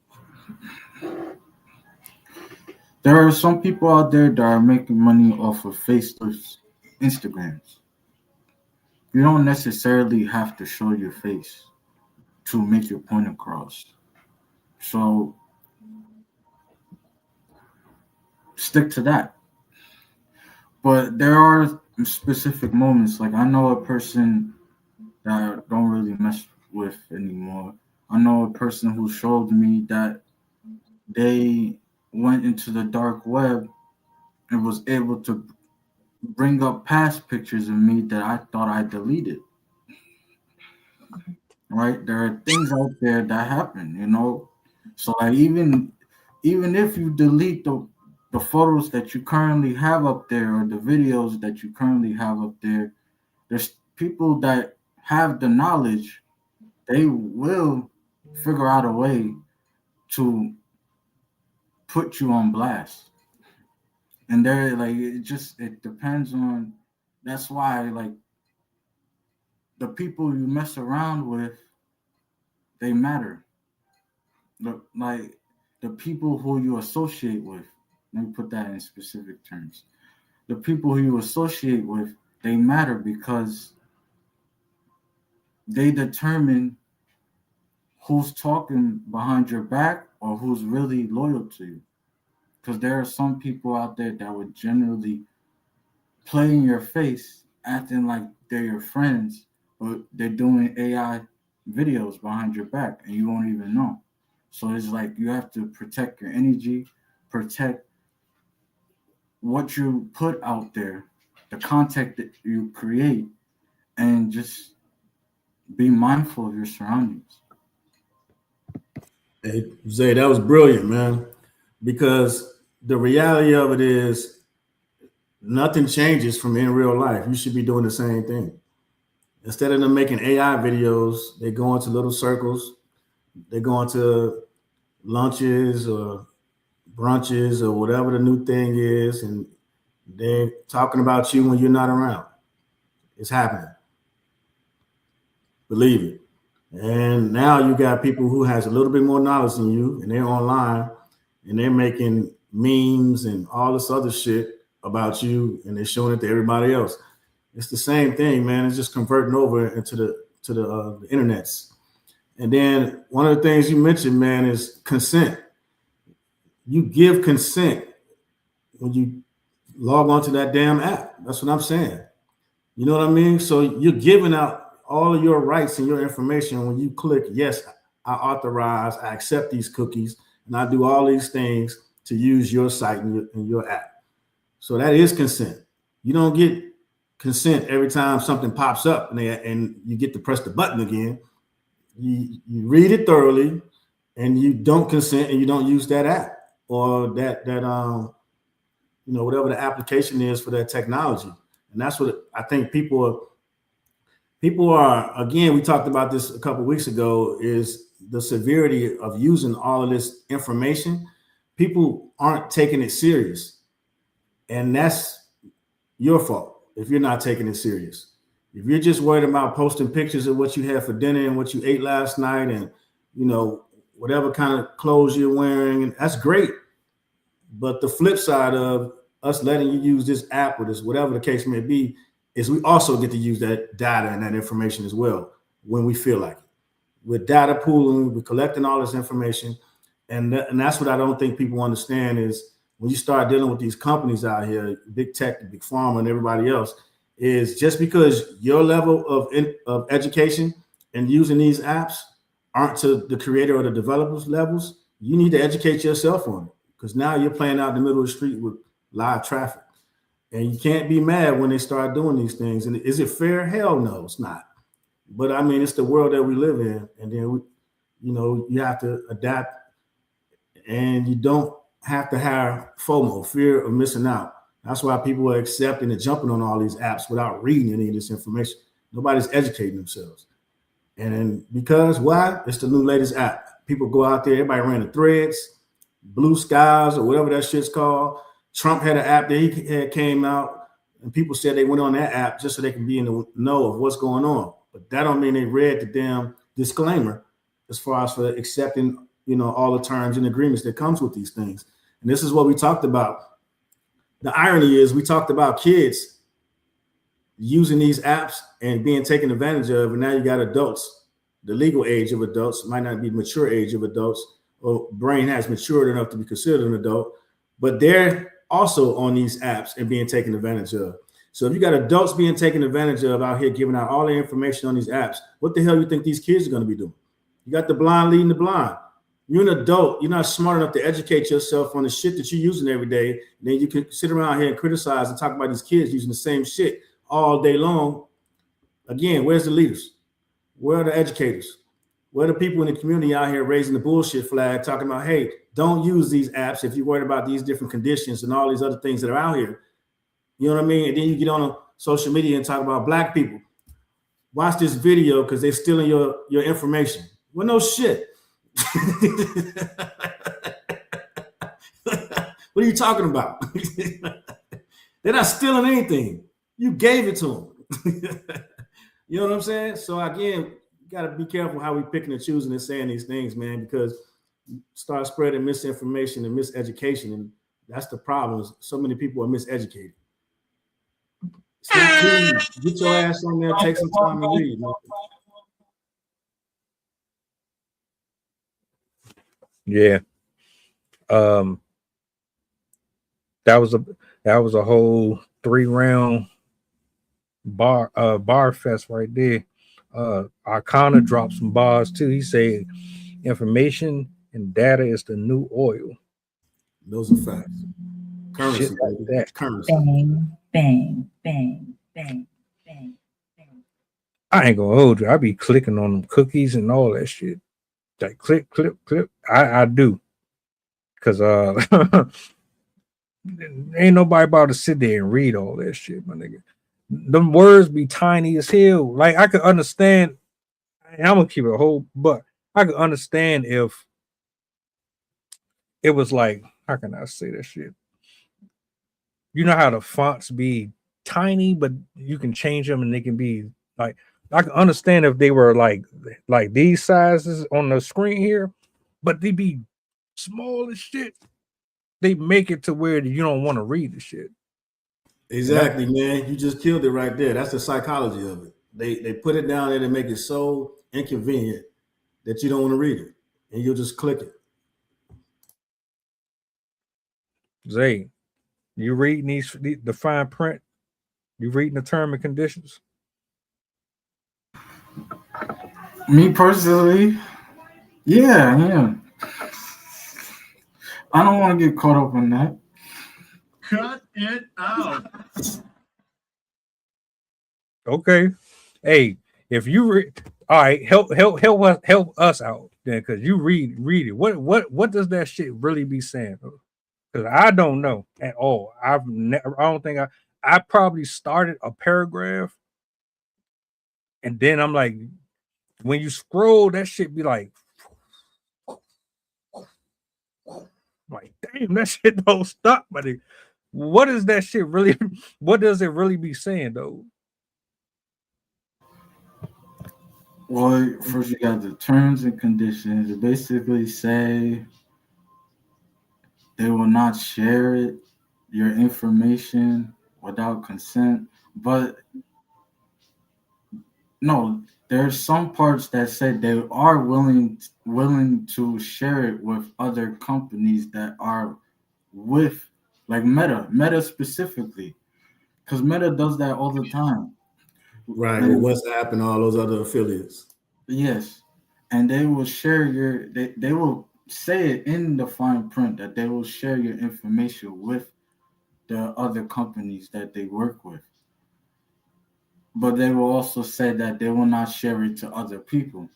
There are some people out there that are making money off of Facebook's Instagrams. You don't necessarily have to show your face to make your point across. So stick to that. But there are specific moments. Like I know a person that I don't really mess with anymore. I know a person who showed me that they went into the dark web and was able to bring up past pictures of me that I thought I deleted. Right? There are things out there that happen, you know. So like even if you delete the photos that you currently have up there or the videos that you currently have up there, there's people that have the knowledge, they will figure out a way to put you on blast. And they're like, it depends on, that's why like the people you mess around with, they matter. Like the people who you associate with, let me put that in specific terms. The people who you associate with, they matter because they determine who's talking behind your back or who's really loyal to you. Because there are some people out there that would generally play in your face, acting like they're your friends, but they're doing AI videos behind your back and you won't even know. So it's like you have to protect your energy, protect what you put out there, the content that you create, and just be mindful of your surroundings. Hey, Zay, that was brilliant, man. Because the reality of it is nothing changes from in real life. You should be doing the same thing. Instead of them making AI videos, they go into little circles. They go into lunches or brunches or whatever the new thing is, and they're talking about you when you're not around. It's happening. Believe it. And now you got people who has a little bit more knowledge than you, and they're online, and they're making memes and all this other shit about you, and they're showing it to everybody else. It's the same thing, man. It's just converting over into the internets. And then one of the things you mentioned, man, is consent. You give consent when you log onto that damn app. That's what I'm saying. You know what I mean? So you're giving out all of your rights and your information when you click, yes, I authorize, I accept these cookies, and I do all these things to use your site and your app. So that is consent. You don't get consent every time something pops up and you get to press the button again. You read it thoroughly, and you don't consent, and you don't use that app or that whatever the application is for that technology. And that's what I think people are, again, we talked about this a couple of weeks ago, is the severity of using all of this information. People aren't taking it serious. And that's your fault if you're not taking it serious. If you're just worried about posting pictures of what you had for dinner and what you ate last night and, whatever kind of clothes you're wearing, that's great. But the flip side of us letting you use this app or this, whatever the case may be, is we also get to use that data and that information as well when we feel like it. With data pooling, we're collecting all this information. And that's what I don't think people understand is when you start dealing with these companies out here, big tech, big pharma, and everybody else, is just because your level of education and using these apps aren't to the creator or the developers levels, you need to educate yourself on it, because now you're playing out in the middle of the street with live traffic. And you can't be mad when they start doing these things. And is it fair? Hell no, it's not. But I mean, it's the world that we live in. And then, you have to adapt, and you don't have to have FOMO, fear of missing out. That's why people are accepting and jumping on all these apps without reading any of this information. Nobody's educating themselves. And because why? It's the new latest app. People go out there, everybody ran the Threads, Blue Skies, or whatever that shit's called. Trump had an app that he had came out, and people said they went on that app just so they can be in the know of what's going on. But that don't mean they read the damn disclaimer as far as for accepting, all the terms and agreements that comes with these things. And this is what we talked about. The irony is we talked about kids using these apps and being taken advantage of, and now you got adults, the legal age of adults, might not be the mature age of adults, or brain has matured enough to be considered an adult, but they're also on these apps and being taken advantage of. So if you got adults being taken advantage of out here giving out all the information on these apps, what the hell you think these kids are going to be doing? You got the blind leading the blind. You're an adult. You're not smart enough to educate yourself on the shit that you're using every day. And then you can sit around here and criticize and talk about these kids using the same shit all day long. Again, where's the leaders? Where are the educators? Where are the people in the community out here raising the bullshit flag, talking about, hey, don't use these apps if you're worried about these different conditions and all these other things that are out here. You know what I mean? And then you get on social media and talk about black people. Watch this video because they're stealing your information. Well, no shit. What are you talking about? They're not stealing anything. You gave it to them. You know what I'm saying? So again, you got to be careful how we picking and choosing and saying these things, man, because you start spreading misinformation and miseducation, and that's the problem. So many people are miseducated. Stop reading. Get your ass on there. Take some time to read, man. Yeah. That was a whole 3-round bar fest right there. Arcana dropped some bars too. He said information and data is the new oil. Those are facts. Currency, shit like that. Currency. Bang, bang, bang, bang, bang, bang. I ain't gonna hold you. I be clicking on them cookies and all that shit. Like click. I do. Cause ain't nobody about to sit there and read all that shit, my nigga. Them words be tiny as hell. Like I could understand, and I'm gonna keep it a whole, but I could understand if it was like, how can I say that shit? You know how the fonts be tiny, but you can change them and they can be like, I can understand if they were like these sizes on the screen here, but they be small as shit. They make it to where you don't want to read the shit. Exactly, man. You just killed it right there. That's the psychology of it. They put it down there to make it so inconvenient that you don't want to read it, and you'll just click it. Zay, you reading the fine print? You reading the term and conditions? Me personally, yeah. I don't want to get caught up in that. Cut it out. Okay. Hey, if you read, all right, help us out then, because you read it. What does that shit really be saying? Because I don't know at all. I don't think I probably started a paragraph, and then I'm like, when you scroll, that shit be like damn, that shit don't stop. But what is that shit really? What does it really be saying though? Well, first you got the terms and conditions. It basically say they will not share your information without consent. But no, there's some parts that say they are willing to share it with other companies that are with, like Meta specifically, because Meta does that all the time. Right, And with WhatsApp and all those other affiliates. yes, and they will share they will say it in the fine print that they will share your information with the other companies that they work with. But they will also say that they will not share it to other people,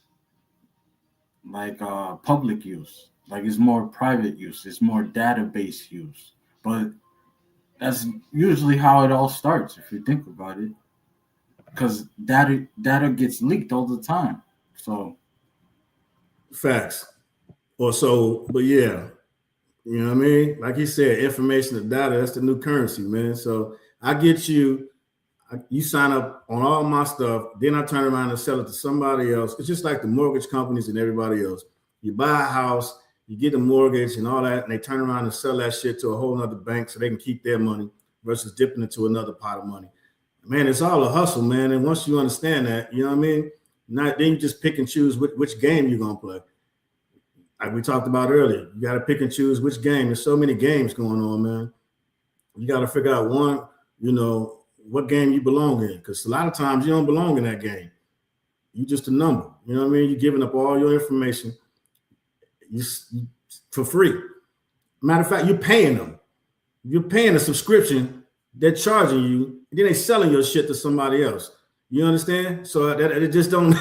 like public use. Like it's more private use, it's more database use. But that's usually how it all starts if you think about it, because data gets leaked all the time. So facts. Or so, but yeah, you know what I mean? Like he said, information and data, that's the new currency, man. So I get you. You sign up on all my stuff, then I turn around and sell it to somebody else. It's just like the mortgage companies and everybody else. You buy a house, you get a mortgage and all that, and they turn around and sell that shit to a whole nother bank so they can keep their money versus dipping into another pot of money. Man, it's all a hustle, man. And once you understand that, you know what I mean? Not then you just pick and choose which game you're gonna play. Like we talked about earlier, you got to pick and choose which game. There's so many games going on, man. You got to figure out one, what game you belong in, because a lot of times you don't belong in that game. You just a number. You know what I mean? You're giving up all your information for free. Matter of fact, you're paying them. You're paying a subscription. They're charging you, and then they selling your shit to somebody else. You understand? So that it just don't.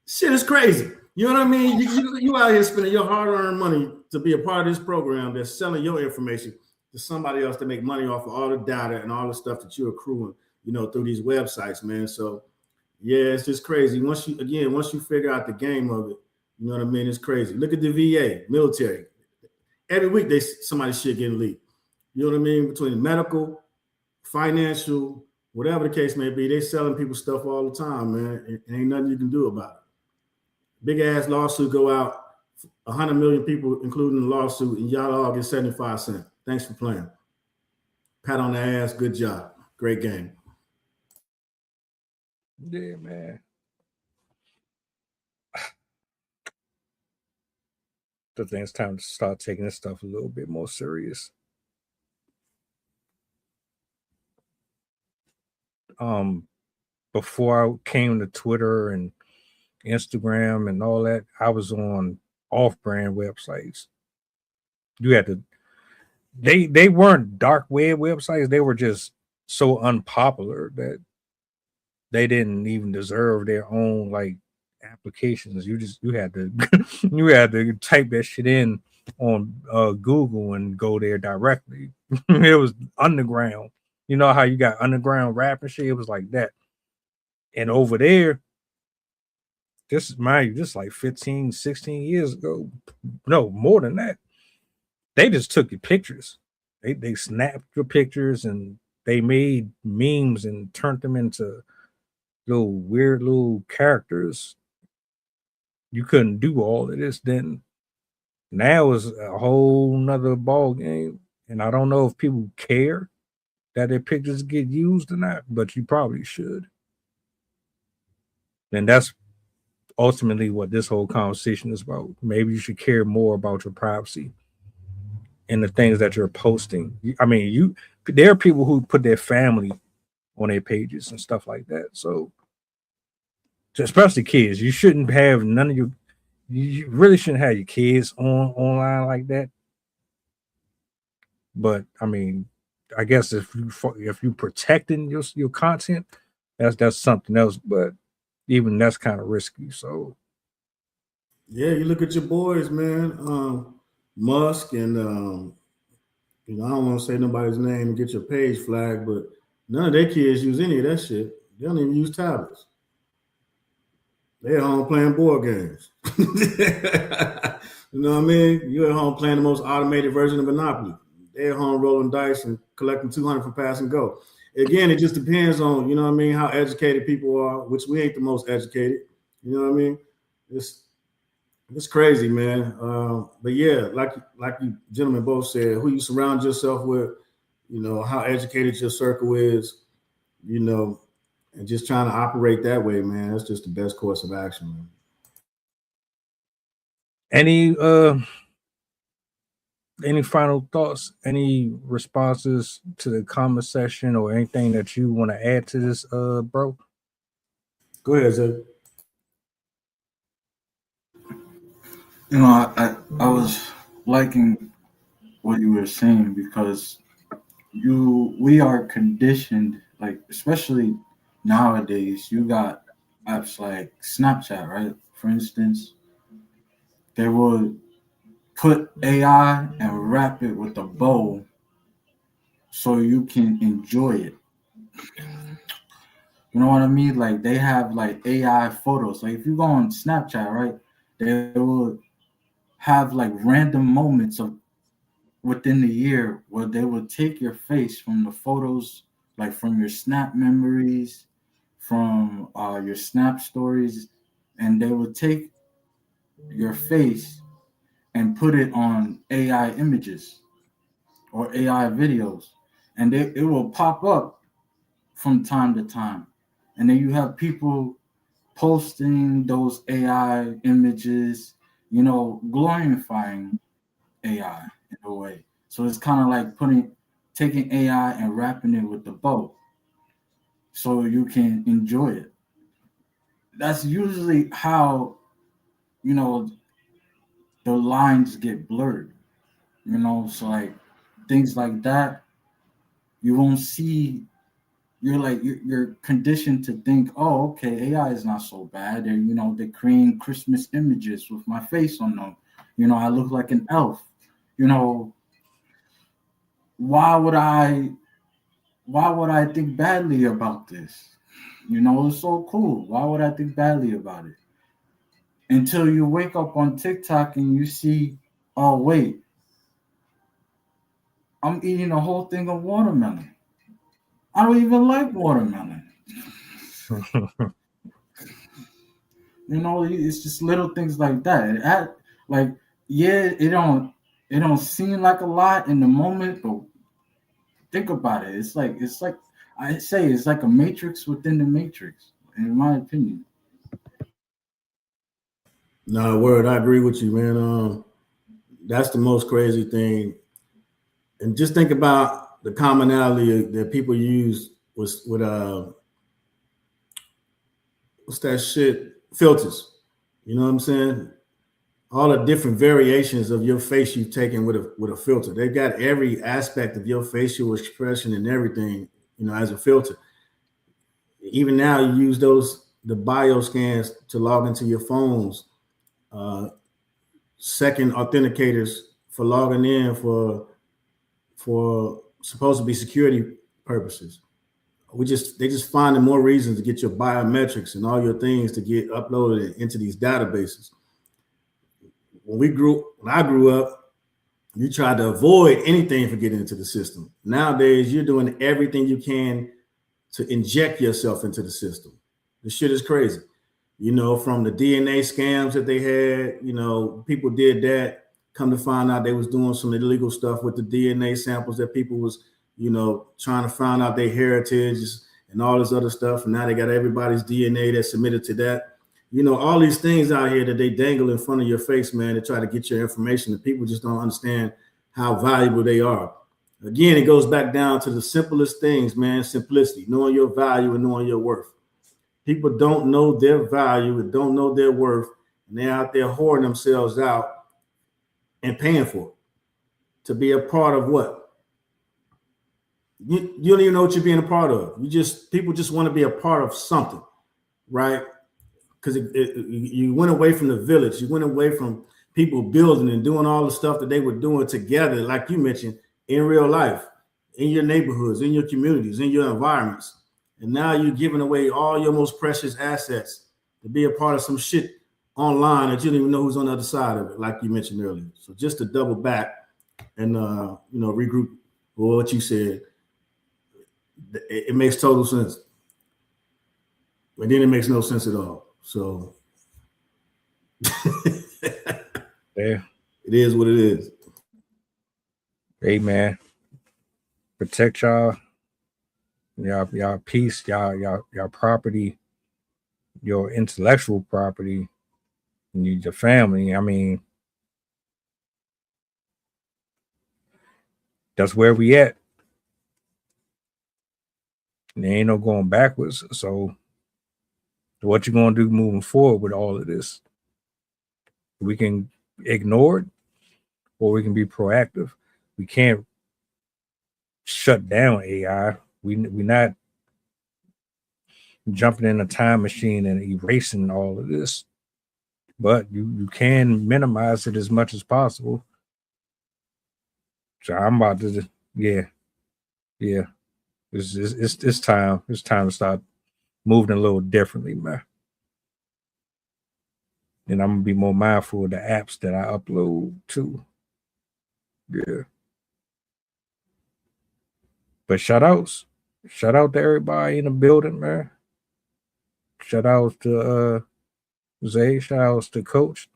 Shit is crazy. You know what I mean? You out here spending your hard-earned money to be a part of this program that's selling your information to somebody else to make money off of all the data and all the stuff that you're accruing, through these websites, man. So yeah, it's just crazy. Once you figure out the game of it, you know what I mean? It's crazy. Look at the VA, military. Every week somebody's shit getting leaked. You know what I mean? Between medical, financial, whatever the case may be, they selling people stuff all the time, man. And ain't nothing you can do about it. Big ass lawsuit go out, 100 million people, including the lawsuit, and y'all all get 75 cents. Thanks for playing. Pat on the ass, good job. Great game. Yeah, man. I think it's time to start taking this stuff a little bit more serious. Before I came to Twitter and Instagram and all that, I was on off-brand websites. You had to. They weren't dark web websites. They were just so unpopular that they didn't even deserve their own like applications. You had to you had to type that shit in on Google and go there directly. It was underground. You know how you got underground rap and shit? It was like that. And over there, this is like 15, 16 years ago. No, more than that. They just took your pictures. They snapped your pictures and they made memes and turned them into little weird little characters. You couldn't do all of this then. Now is a whole nother ball game. And I don't know if people care that their pictures get used or not, but you probably should. And that's ultimately what this whole conversation is about. Maybe you should care more about your privacy and the things that you're posting. I mean, there are people who put their family on their pages and stuff like that. So, especially kids, you shouldn't have you really shouldn't have your kids online like that. But I mean, I guess if you protecting your content, that's something else. But even that's kind of risky. So yeah, you look at your boys, man. Musk and I don't want to say nobody's name and get your page flagged, but none of their kids use any of that shit. They don't even use tablets. They're at home playing board games. You know what I mean? You're at home playing the most automated version of Monopoly. They're at home rolling dice and collecting 200 from pass and go. Again, it just depends on, you know what I mean, how educated people are, which we ain't the most educated. You know what I mean? It's crazy, man. But yeah, like you gentlemen both said, who you surround yourself with, you know, how educated your circle is, you know, and just trying to operate that way, man. That's just the best course of action, man. Any final thoughts, any responses to the comment section or anything that you want to add to this, bro? Go ahead, Zay. You know, I was liking what you were saying because we are conditioned, like especially nowadays, you got apps like Snapchat, right? For instance, they would put AI and wrap it with a bow so you can enjoy it. You know what I mean? Like they have like AI photos. Like if you go on Snapchat, right, they will have like random moments of within the year where they will take your face from the photos, like from your Snap memories, from your Snap stories, and they will take your face and put it on AI images or AI videos, and it will pop up from time to time. And then you have people posting those AI images, you know, glorifying AI in a way. So it's kind of like taking AI and wrapping it with the bow so you can enjoy it. That's usually how, you know, the lines get blurred, you know. So like things like that, you won't see. You're conditioned to think, oh, okay, AI is not so bad. They're creating Christmas images with my face on them. You know, I look like an elf. You know, why would I think badly about this? You know, it's so cool. Why would I think badly about it? Until you wake up on TikTok and you see, oh wait, I'm eating a whole thing of watermelon. I don't even like watermelon. You know, it's just little things like that. It don't seem like a lot in the moment, but think about it. It's like I say, it's like a matrix within the matrix, in my opinion. No, word, I agree with you, man. That's the most crazy thing. And just think about the commonality that people use with what's that shit? Filters. You know what I'm saying? All the different variations of your face you've taken with a filter. They've got every aspect of your facial expression and everything, you know, as a filter. Even now, you use the bio scans to log into your phones. Second authenticators for logging in for supposed to be security purposes. They just finding more reasons to get your biometrics and all your things to get uploaded into these databases. When I grew up, you tried to avoid anything from getting into the system. Nowadays, you're doing everything you can to inject yourself into the system. The shit is crazy. You know, from the DNA scams that they had, you know, people did that. Come to find out they was doing some illegal stuff with the DNA samples that people was, you know, trying to find out their heritage and all this other stuff. And now they got everybody's DNA that's submitted to that. You know, all these things out here that they dangle in front of your face, man, to try to get your information. And people just don't understand how valuable they are. Again, it goes back down to the simplest things, man. Simplicity, knowing your value and knowing your worth. People don't know their value and don't know their worth. And they're out there whoring themselves out and paying for it to be a part of what? You don't even know what you're being a part of. People just want to be a part of something, right? Because you went away from the village. You went away from people building and doing all the stuff that they were doing together, like you mentioned, in real life, in your neighborhoods, in your communities, in your environments. And now you're giving away all your most precious assets to be a part of some shit online that you don't even know who's on the other side of it, like you mentioned earlier. So just to double back and regroup with what you said, it makes total sense. But then it makes no sense at all. So yeah, it is what it is. Hey man, protect y'all peace, y'all property, your intellectual property, and your family. I mean, that's where we at. And there ain't no going backwards. So what you gonna do moving forward with all of this? We can ignore it, or we can be proactive. We can't shut down AI. We not jumping in a time machine and erasing all of this, but you can minimize it as much as possible. So I'm about to, yeah. It's time. It's time to start moving a little differently, man. And I'm gonna be more mindful of the apps that I upload too. Yeah. But shout out to everybody in the building, man. Shout outs to Zay, shout outs to Coach.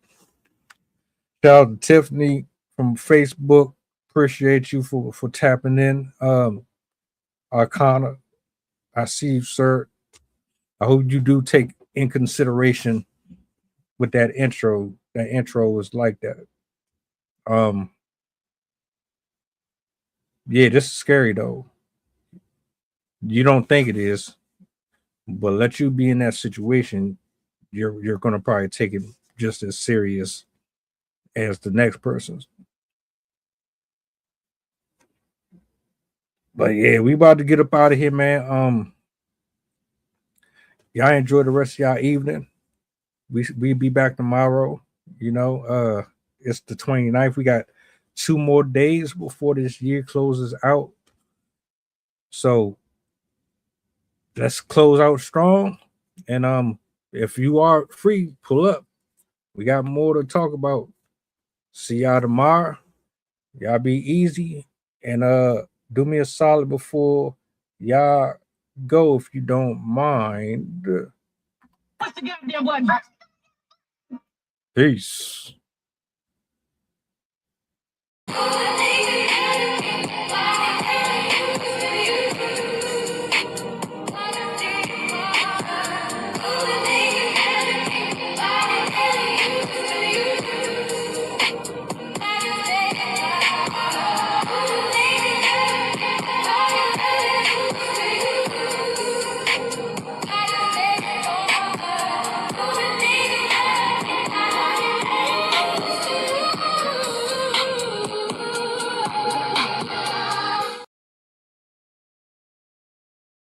Shout out to Tiffany from Facebook. Appreciate you for tapping in. Arcana, I see you, sir. I hope you do take in consideration with that intro. That intro was like that. Yeah, this is scary though. You don't think it is, but let you be in that situation, you're gonna probably take it just as serious as the next person's. But yeah, we about to get up out of here, man. Y'all enjoy the rest of y'all evening. We be back tomorrow. It's the 29th. We got 2 more days before this year closes out. So let's close out strong. And if you are free, pull up. We got more to talk about. See y'all tomorrow. Y'all be easy. And do me a solid before y'all go, if you don't mind. What's the goddamn button? Peace. Hey,